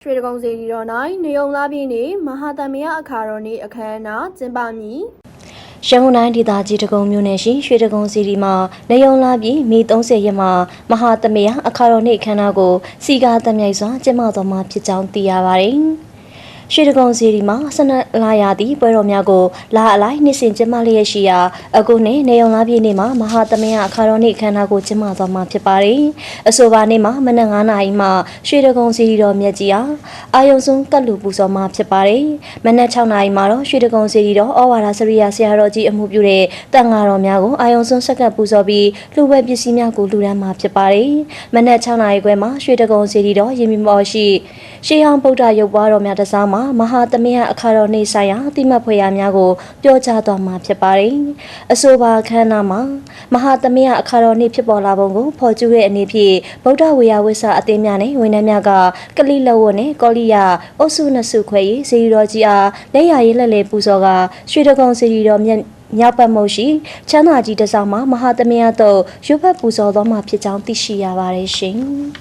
ရွှေတကုံစီရီတော်၌နေုံလာပြည်နေမဟာသမယအခါတော်နေ့အခမ်းအနားကျင်းပမည်ရန်ကုန်တိုင်းဒေသကြီးတကုံမြို့နယ်ရှိရွှေတကုံစီရီမှာနေုံလာပြည်မီ30ရက်မှာမဟာသမယအခါတော်နေ့အခမ်းအနားကိုစီကားသမြိုက်စွာကျင်းပတော်မှာဖြစ်ကြောင်းသိရပါတယ်။ရွှေတကုံစီရီမှာ12လရာသီပွဲတော်များကိုလာအလိုက်နှစ်စဉ်ကျင်းပလျက်ရှိရာအခုနှစ်နေုံလာပြည်နေ့မှာမဟာသမယအခါတော်နေ့အခမ်းအနားကိုကျင်းပတော်မှာဖြစ်ပါတယ်။အဆိုပါနေ့မှာမနက်9:00နာရီမှရွှေတကုံစီရီတော်မြတ်ကြီးအားအာယုံဆုံးကတ်လူပူဇော်မှာဖြစ်ပါတယ်။မနက်6:00နာရီမှာတော့ရွှေတကုံစီရီတော်ဩဝါဒစရိယဆရာတော်ကြီးအမှုပြုတဲ့တန်ဃာတော်များကိုအာယုံဆုံးဆက်ကပ်ပူဇော်ပြီးလှူဝဲပစ္စည်းများကိုလှူဒန်းမှာဖြစ်ပါတယ်။မနက်6:00နာရီခွဲမှာရွှေတကုံစီရီတော်ရေမီမော်ရှိရှေးဟောင်းဗုဒ္ဓရုပ်ပွားတော်များတစားမှာမဟာသမယအခါတော်နေ့ဆိုင်ရာတိမတ်ဖွယ်ရာများကိုပြောကြားသွားမှာဖြစ်ပါတယ်။အဆိုပါအခမ်းအနားမှာမဟာသမယအခါတော်နေ့ဖြစ်ပေါ်လာပုံကိုဖော်ကျူတဲ့အနေဖြင့်ဗုဒ္ဓဝေယဝိဆာအသင်းများနဲ့ဝန်ထမ်းများကကလိလဝတ်နဲ့ကောလိယအုပ်စုနှစ်စုခွဲ၍စီရီတော်ကြီးအားလက်ရည်လက်လေပူဇော်ကရွှေတကုံစီရီတော်မြောက်ပတ်မုတ်ရှိချမ်းသာကြီးတစောင်းမှာမဟာသမယသို့ရုပ်ဖက်ပူဇော်တော်မှာဖြစ်ကြောင်းသိရှိရပါတယ်ရှင်။